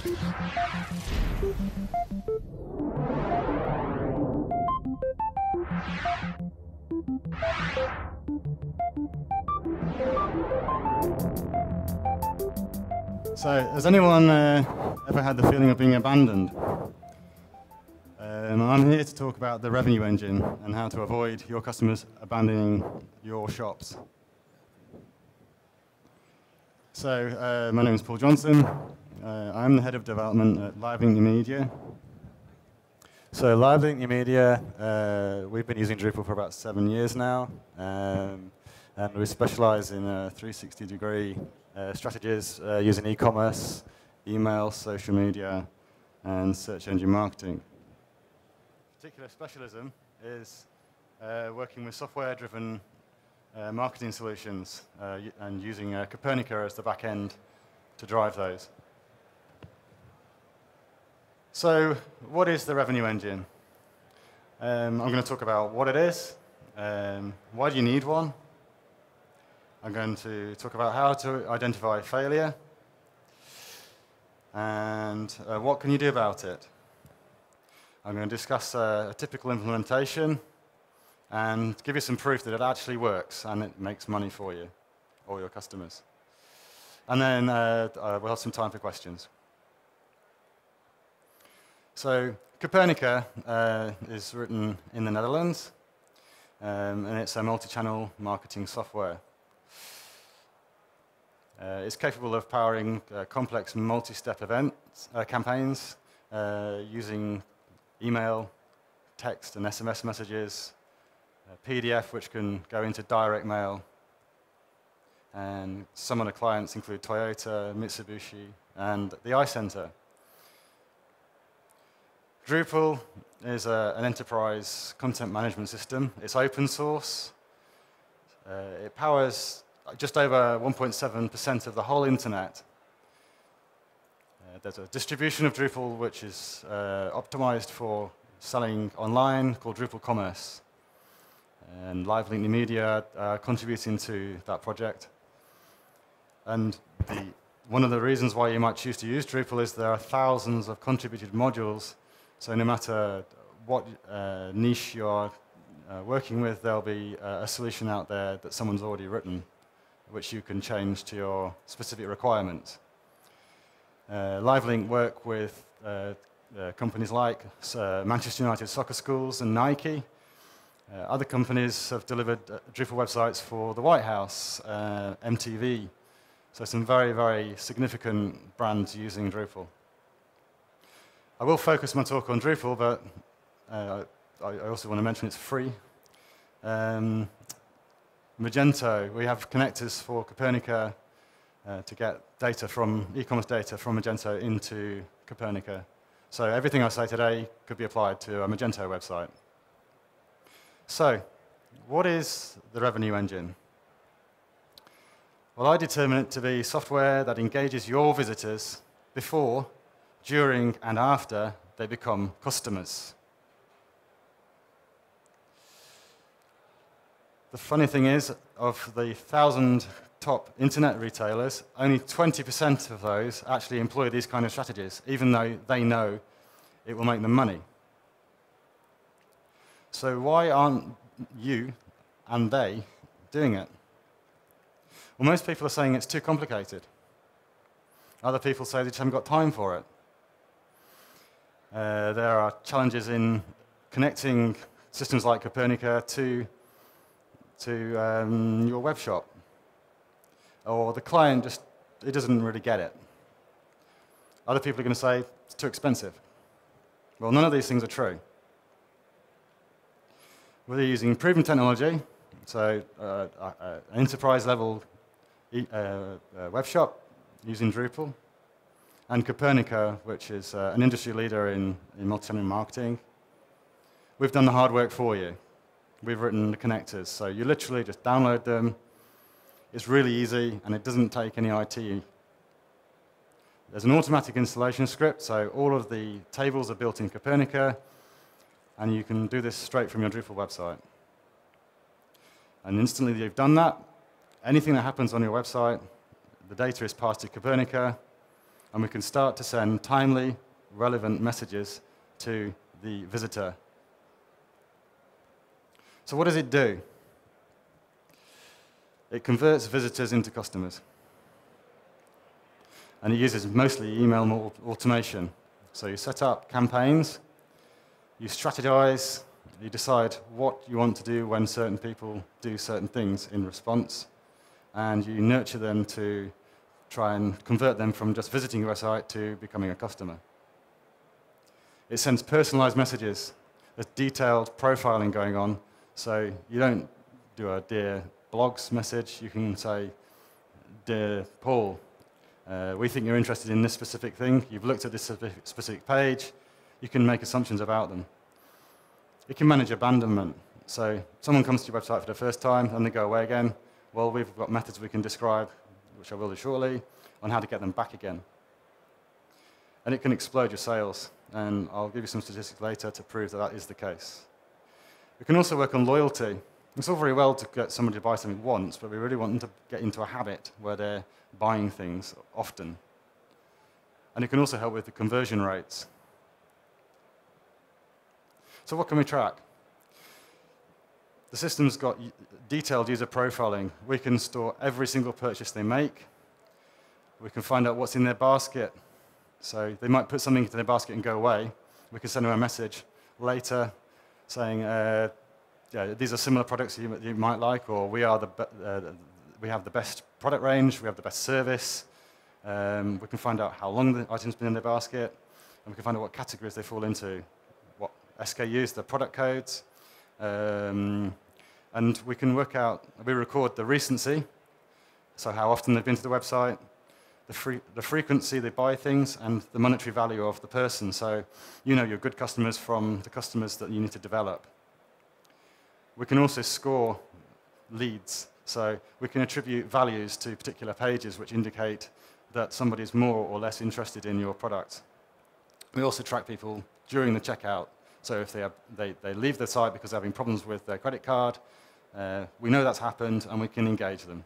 So, has anyone ever had the feeling of being abandoned? I'm here to talk about the revenue engine and how to avoid your customers abandoning your shops. So, my name is Paul Johnson. I'm the head of development at LiveLink New Media. So, LiveLink New Media, we've been using Drupal for about 7 years now, and we specialize in 360-degree strategies using e-commerce, email, social media, and search engine marketing. Particular specialism is working with software-driven marketing solutions and using Copernica as the back end to drive those. So, what is the revenue engine? I'm going to talk about what it is, why do you need one? I'm going to talk about how to identify failure, and what can you do about it. I'm going to discuss a typical implementation and give you some proof that it actually works and it makes money for you or your customers. And then we'll have some time for questions. So Copernica is written in the Netherlands, and it's a multi-channel marketing software. It's capable of powering complex multi-step events, campaigns using email, text, and SMS messages, PDF, which can go into direct mail. And some of the clients include Toyota, Mitsubishi, and the iCenter. Drupal is an enterprise content management system. It's open source. It powers just over 1.7% of the whole internet. There's a distribution of Drupal which is optimized for selling online called Drupal Commerce. And LiveLink New Media contributing to that project. And one of the reasons why you might choose to use Drupal is there are thousands of contributed modules. So no matter what niche you're working with, there'll be a solution out there that someone's already written, which you can change to your specific requirements. LiveLink work with companies like Manchester United Soccer Schools and Nike. Other companies have delivered Drupal websites for the White House, MTV. So some very, very significant brands using Drupal. I will focus my talk on Drupal, but I also want to mention it's free. Magento, we have connectors for Copernica to get data from e-commerce data from Magento into Copernica. So everything I say today could be applied to a Magento website. So, what is the revenue engine? Well, I determine it to be software that engages your visitors before, during, and after they become customers. The funny thing is, of the 1,000 top internet retailers, only 20% of those actually employ these kind of strategies, even though they know it will make them money. So why aren't you and they doing it? Well, most people are saying it's too complicated. Other people say they just haven't got time for it. There are challenges in connecting systems like Copernica to your web shop. Or the client just, it doesn't really get it. Other people are going to say it's too expensive. Well, none of these things are true. We're using proven technology, so an enterprise-level web shop using Drupal, and Copernica, which is an industry leader in multi-channel marketing. We've done the hard work for you. We've written the connectors, so you literally just download them. It's really easy, and it doesn't take any IT. There's an automatic installation script, so all of the tables are built in Copernica, and you can do this straight from your Drupal website. And instantly you've done that, anything that happens on your website, the data is passed to Copernica, and we can start to send timely, relevant messages to the visitor. So what does it do? It converts visitors into customers. And it uses mostly email automation. So you set up campaigns, you strategize, you decide what you want to do when certain people do certain things in response, and you nurture them to try and convert them from just visiting your website to becoming a customer. It sends personalized messages. There's detailed profiling going on, so you don't do a Dear Blogs message. You can say, Dear Paul, we think you're interested in this specific thing. You've looked at this specific page. You can make assumptions about them. It can manage abandonment. So someone comes to your website for the first time and they go away again. Well, we've got methods we can describe, which I will do shortly, on how to get them back again. And it can explode your sales. And I'll give you some statistics later to prove that that is the case. We can also work on loyalty. It's all very well to get somebody to buy something once, but we really want them to get into a habit where they're buying things often. And it can also help with the conversion rates. So what can we track? The system's got detailed user profiling. We can store every single purchase they make. We can find out what's in their basket. So they might put something into their basket and go away. We can send them a message later saying, yeah, these are similar products you might like, or we have the best product range, we have the best service. We can find out how long the item's been in their basket, and we can find out what categories they fall into, what SKUs, the product codes. And we can work out, we record the recency, so how often they've been to the website, the frequency they buy things, and the monetary value of the person. So you know your good customers from the customers that you need to develop. We can also score leads. So we can attribute values to particular pages which indicate that somebody is more or less interested in your product. We also track people during the checkout. So if they leave the site because they're having problems with their credit card, we know that's happened and we can engage them.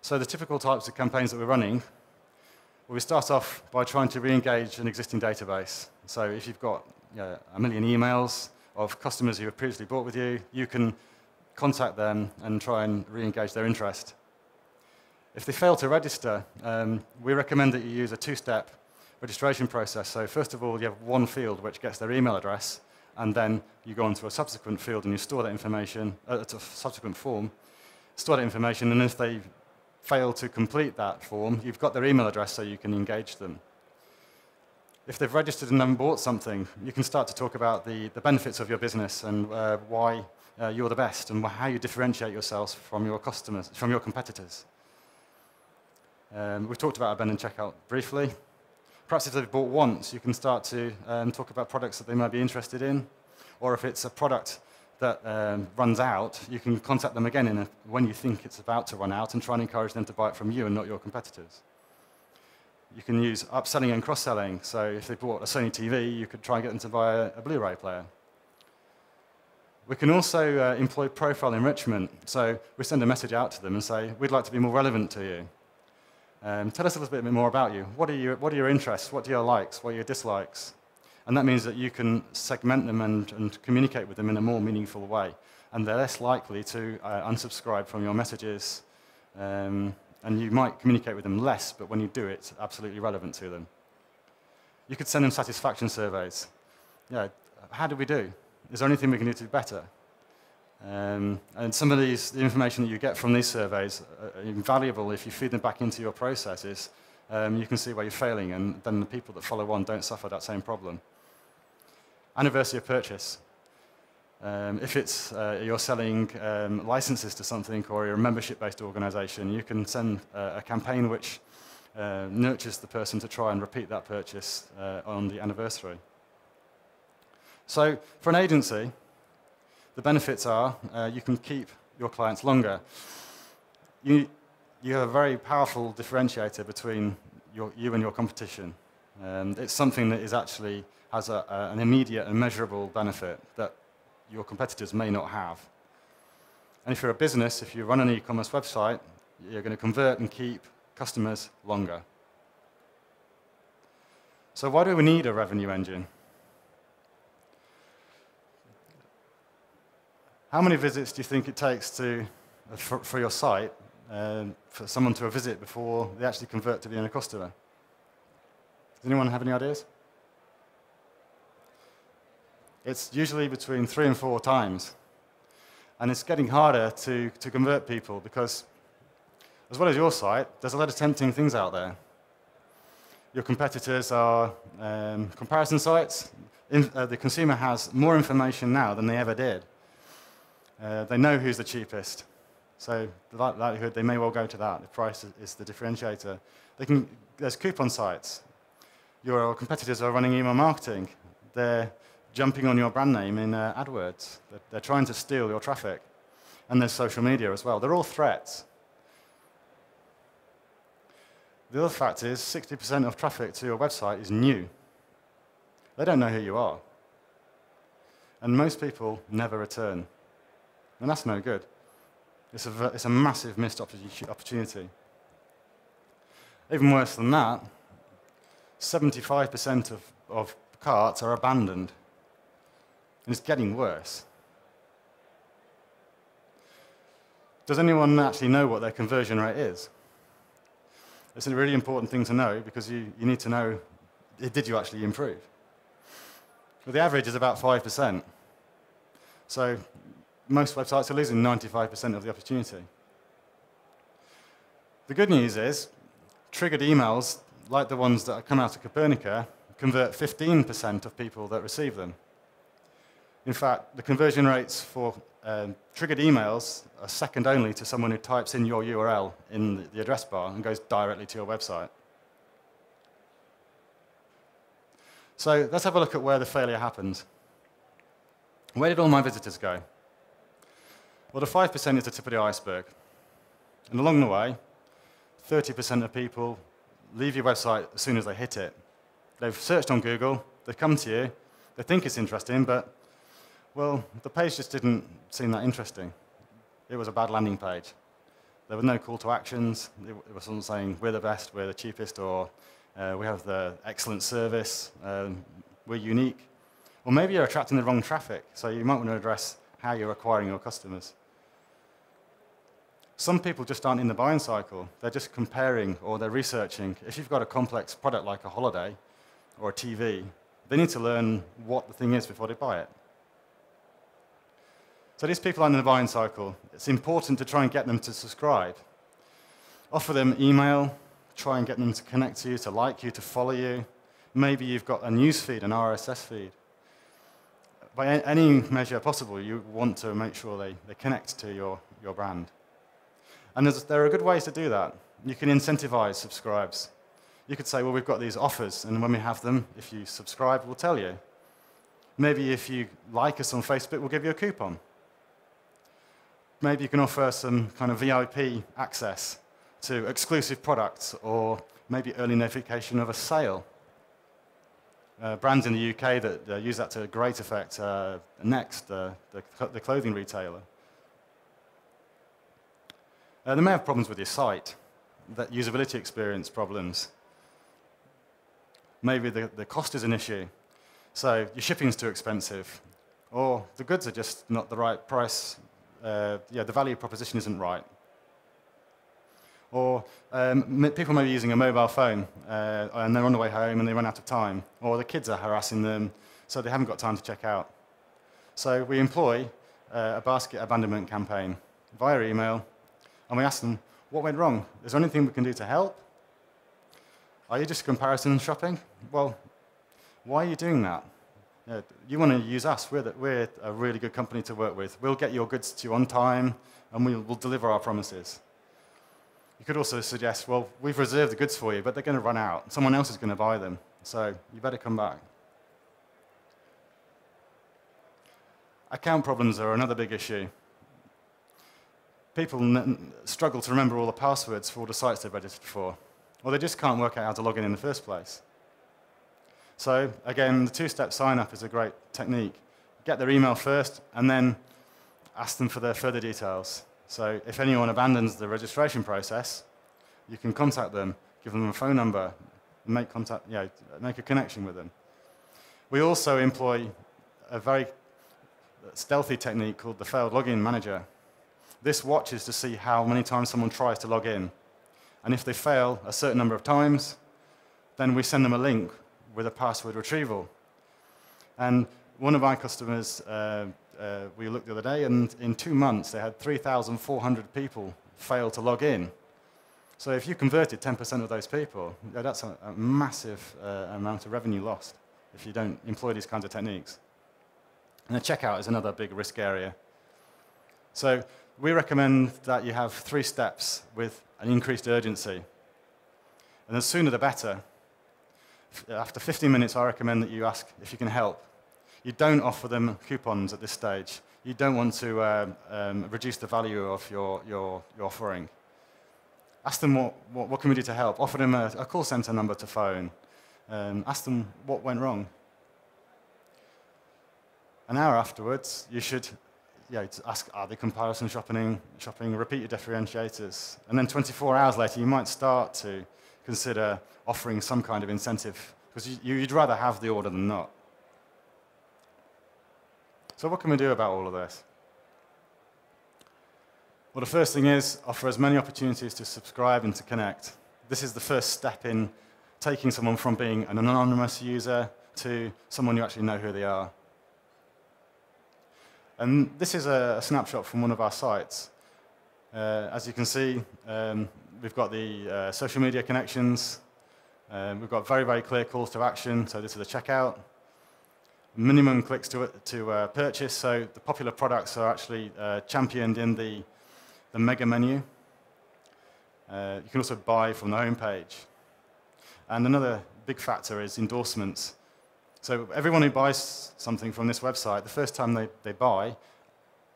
So the typical types of campaigns that we're running, well, we start off by trying to re-engage an existing database. So if you've got 1 million emails of customers who have previously bought with you, you can contact them and try and re-engage their interest. If they fail to register, we recommend that you use a two-step registration process. So first of all, you have one field which gets their email address, and then you go onto a subsequent field and you store that information, a subsequent form, store that information, and if they fail to complete that form, you've got their email address so you can engage them. If they've registered and haven't bought something, you can start to talk about the benefits of your business and why you're the best and how you differentiate yourselves from your customers, from your competitors. We've talked about abandoned checkout briefly. Perhaps if they've bought once, you can start to talk about products that they might be interested in. Or if it's a product that runs out, you can contact them again when you think it's about to run out and try and encourage them to buy it from you and not your competitors. You can use upselling and cross-selling. So if they bought a Sony TV, you could try and get them to buy a Blu-ray player. We can also employ profile enrichment. So we send a message out to them and say, we'd like to be more relevant to you. Tell us a little bit more about you. What are your interests? What are your likes? What are your dislikes? And that means that you can segment them and communicate with them in a more meaningful way. And they're less likely to unsubscribe from your messages. And you might communicate with them less, but when you do, it's absolutely relevant to them. You could send them satisfaction surveys. Yeah, how did we do? Is there anything we can do to do better? And some of the information that you get from these surveys are invaluable if you feed them back into your processes. You can see where you're failing, and then the people that follow on don't suffer that same problem. Anniversary of purchase. If it's you're selling licenses to something or you're a membership-based organization, you can send a campaign which nurtures the person to try and repeat that purchase on the anniversary. So for an agency, the benefits are you can keep your clients longer. You have a very powerful differentiator between you and your competition. It's something that actually has an immediate and measurable benefit that your competitors may not have. And if you're a business, if you run an e-commerce website, you're going to convert and keep customers longer. So why do we need a revenue engine? How many visits do you think it takes for your site for someone to visit before they actually convert to being a customer? Does anyone have any ideas? It's usually between 3 and 4 times. And it's getting harder to convert people because, as well as your site, there's a lot of tempting things out there. Your competitors are comparison sites. The consumer has more information now than they ever did. They know who's the cheapest. So the likelihood they may well go to that. The price is the differentiator. There's coupon sites. Your competitors are running email marketing. They're jumping on your brand name in AdWords. They're trying to steal your traffic. And there's social media as well. They're all threats. The other fact is 60% of traffic to your website is new. They don't know who you are. And most people never return. And that's no good. It's a massive missed opportunity. Even worse than that, 75% of carts are abandoned. And it's getting worse. Does anyone actually know what their conversion rate is? It's a really important thing to know because you need to know, did you actually improve? Well, the average is about 5%. So most websites are losing 95% of the opportunity. The good news is, triggered emails, like the ones that come out of Copernica, convert 15% of people that receive them. In fact, the conversion rates for triggered emails are second only to someone who types in your URL in the address bar and goes directly to your website. So let's have a look at where the failure happened. Where did all my visitors go? Well, the 5% is the tip of the iceberg. And along the way, 30% of people leave your website as soon as they hit it. They've searched on Google, they've come to you, they think it's interesting, but, well, the page just didn't seem that interesting. It was a bad landing page. There were no call to actions. It wasn't saying, we're the best, we're the cheapest, or we have the excellent service, we're unique. Or maybe you're attracting the wrong traffic, so you might want to address how you're acquiring your customers. Some people just aren't in the buying cycle. They're just comparing or they're researching. If you've got a complex product like a holiday or a TV, they need to learn what the thing is before they buy it. So these people are in the buying cycle. It's important to try and get them to subscribe. Offer them email, try and get them to connect to you, to like you, to follow you. Maybe you've got a news feed, an RSS feed. By any measure possible, you want to make sure they connect to your brand. And there are good ways to do that. You can incentivize subscribes. You could say, well, we've got these offers, and when we have them, if you subscribe, we'll tell you. Maybe if you like us on Facebook, we'll give you a coupon. Maybe you can offer some kind of VIP access to exclusive products, or maybe early notification of a sale. Brands in the UK that use that to great effect, Next, the clothing retailer. They may have problems with your site, that usability experience problems. Maybe the cost is an issue, so your shipping's too expensive, or the goods are just not the right price. The value proposition isn't right. Or people may be using a mobile phone and they're on the way home and they run out of time, or the kids are harassing them, so they haven't got time to check out. So we employ a basket abandonment campaign via email, and we ask them, what went wrong? Is there anything we can do to help? Are you just comparison shopping? Well, why are you doing that? You want to use us. We're a really good company to work with. We'll get your goods to you on time, and we'll deliver our promises. You could also suggest, well, we've reserved the goods for you, but they're going to run out. Someone else is going to buy them, so you better come back. Account problems are another big issue. People struggle to remember all the passwords for all the sites they've registered for, or they just can't work out how to log in the first place. So again, the two-step sign-up is a great technique. Get their email first, and then ask them for their further details. So if anyone abandons the registration process, you can contact them, give them a phone number, make contact, make a connection with them. We also employ a very stealthy technique called the failed login manager. This watches to see how many times someone tries to log in. And if they fail a certain number of times, then we send them a link with a password retrieval. And one of our customers, we looked the other day, and in 2 months, they had 3,400 people fail to log in. So if you converted 10% of those people, that's a massive amount of revenue lost if you don't employ these kinds of techniques. And the checkout is another big risk area. So we recommend that you have 3 steps with an increased urgency. And the sooner the better. After 15 minutes, I recommend that you ask if you can help. You don't offer them coupons at this stage. You don't want to reduce the value of your offering. Ask them what can we do to help. Offer them a call center number to phone. Ask them what went wrong. An hour afterwards, you should ask, are they comparison shopping, repeat your differentiators. And then 24 hours later, you might start to consider offering some kind of incentive, because you'd rather have the order than not. So what can we do about all of this? Well, the first thing is offer as many opportunities to subscribe and to connect. This is the first step in taking someone from being an anonymous user to someone you actually know who they are. And this is a snapshot from one of our sites. As you can see, we've got the social media connections. We've got very, very clear calls to action. So this is the checkout. Minimum clicks to purchase. So the popular products are actually championed in the mega menu. You can also buy from the home page. And another big factor is endorsements. So everyone who buys something from this website, the first time they buy,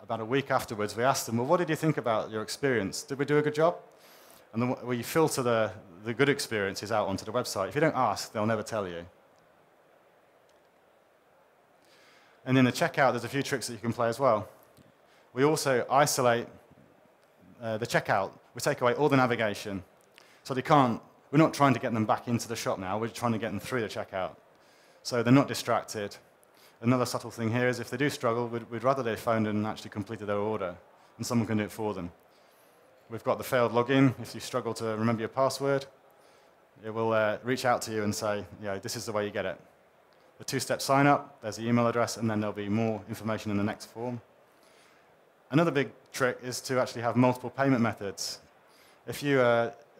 about a week afterwards, we ask them, well, what did you think about your experience? Did we do a good job? And then we filter the good experiences out onto the website. If you don't ask, they'll never tell you. And in the checkout, there's a few tricks that you can play as well. We also isolate the checkout. We take away all the navigation. So we're not trying to get them back into the shop now. We're trying to get them through the checkout. So they're not distracted. Another subtle thing here is if they do struggle, we'd rather they phoned and actually completed their order, and someone can do it for them. We've got the failed login. If you struggle to remember your password, it will reach out to you and say, this is the way you get it. The 2-step sign up, there's the email address, and then there'll be more information in the next form. Another big trick is to actually have multiple payment methods. If you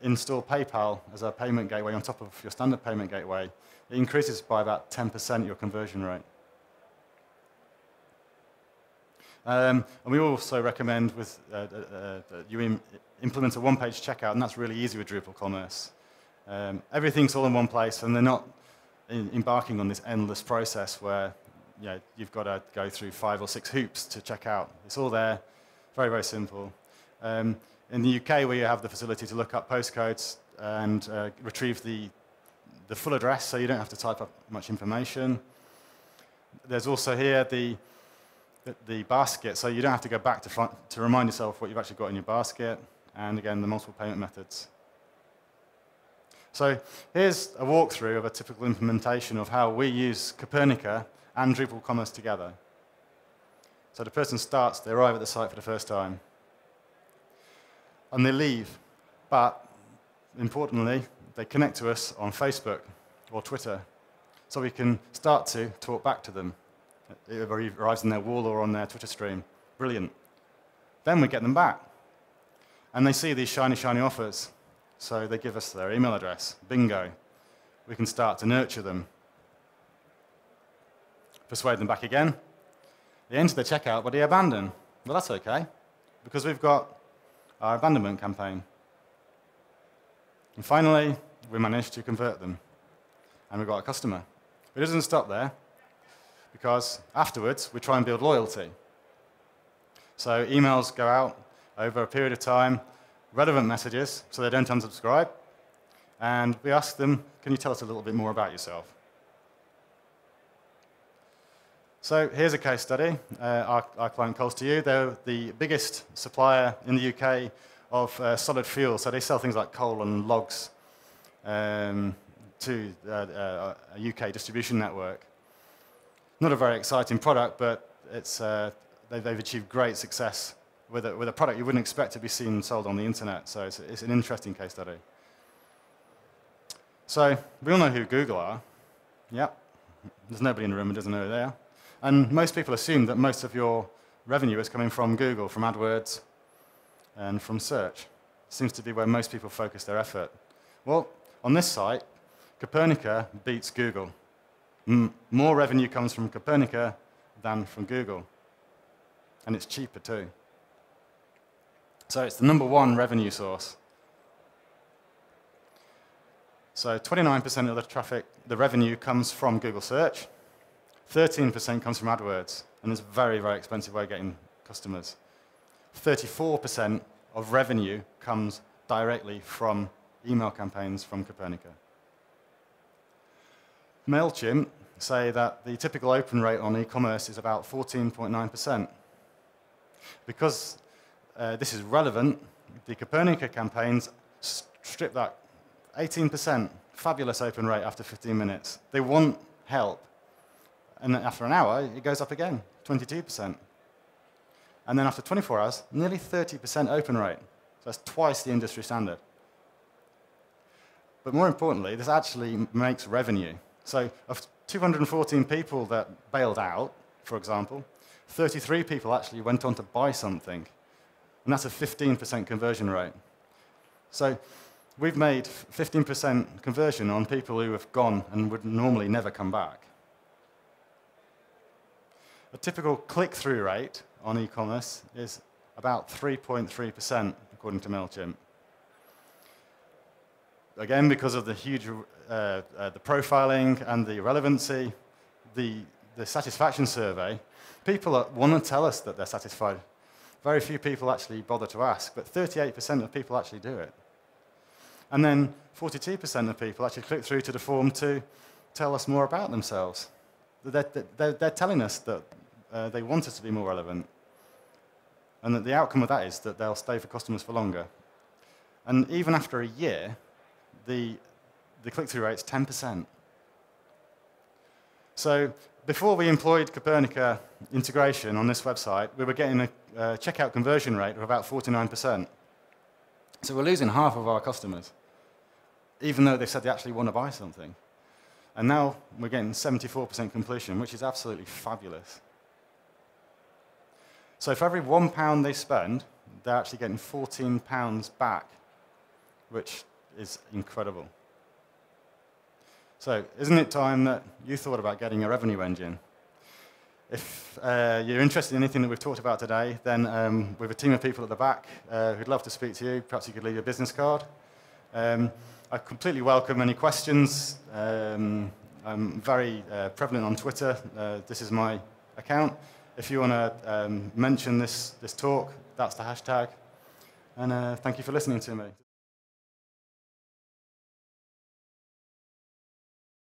install PayPal as a payment gateway on top of your standard payment gateway, it increases by about 10% your conversion rate. And we also recommend that you implement a one-page checkout, and that's really easy with Drupal Commerce. Everything's all in one place, and they're not embarking on this endless process where you've got to go through 5 or 6 hoops to check out. It's all there, very, very simple. In the UK, we have the facility to look up postcodes and retrieve the full address, so you don't have to type up much information. There's also here the basket, so you don't have to go back to remind yourself what you've actually got in your basket, and again, the multiple payment methods. So here's a walkthrough of a typical implementation of how we use Copernica and Drupal Commerce together. So the person starts, they arrive at the site for the first time, and they leave, but importantly, they connect to us on Facebook or Twitter, so we can start to talk back to them. It arrives on their wall or on their Twitter stream. Brilliant. Then we get them back, and they see these shiny, shiny offers. So they give us their email address. Bingo. We can start to nurture them. Persuade them back again. They enter the checkout, but they abandon. Well, that's OK, because we've got our abandonment campaign. And finally, we managed to convert them, and we've got a customer. But it doesn't stop there, because afterwards, we try and build loyalty. So emails go out over a period of time, relevant messages, so they don't unsubscribe, and we ask them, can you tell us a little bit more about yourself? So here's a case study. Our client Coles to You, they're the biggest supplier in the UK of solid fuel. So they sell things like coal and logs to a UK distribution network. Not a very exciting product, but they've achieved great success with a product you wouldn't expect to be seen sold on the internet. So it's an interesting case study. So we all know who Google are. Yep. There's nobody in the room who doesn't know who they are. And most people assume that most of your revenue is coming from Google, from AdWords, and from search. Seems to be where most people focus their effort. Well, on this site, Copernica beats Google. More revenue comes from Copernica than from Google. And it's cheaper too. So it's the #1 revenue source. So 29% of the traffic, the revenue comes from Google Search. 13% comes from AdWords, and it's a very, very expensive way of getting customers. 34% of revenue comes directly from email campaigns from Copernica. MailChimp say that the typical open rate on e-commerce is about 14.9%. Because this is relevant, the Copernica campaigns strip that 18%, fabulous open rate after 15 minutes. They want help. And then after an hour, it goes up again, 22%. And then after 24 hours, nearly 30% open rate. So that's twice the industry standard. But more importantly, this actually makes revenue. So of 214 people that bailed out, for example, 33 people actually went on to buy something. And that's a 15% conversion rate. So we've made 15% conversion on people who have gone and would normally never come back. A typical click-through rate on e-commerce is about 3.3%, according to MailChimp. Again, because of the huge the profiling and the relevancy, the satisfaction survey, people want to tell us that they're satisfied. Very few people actually bother to ask, but 38% of people actually do it. And then 42% of people actually click through to the form to tell us more about themselves. They're telling us that they want us to be more relevant, and that the outcome of that is that they'll stay for customers for longer. And even after a year, the click-through rate's 10%. So before we employed Copernica integration on this website, we were getting a checkout conversion rate of about 49%. So we're losing half of our customers, even though they said they actually want to buy something. And now we're getting 74% completion, which is absolutely fabulous. So for every £1 they spend, they're actually getting £14 back, which is incredible. So isn't it time that you thought about getting a revenue engine? If you're interested in anything that we've talked about today, then we have a team of people at the back who'd love to speak to you. Perhaps you could leave your business card. I completely welcome any questions. I'm very prevalent on Twitter. This is my account. If you want to mention this talk, that's the hashtag. And thank you for listening to me.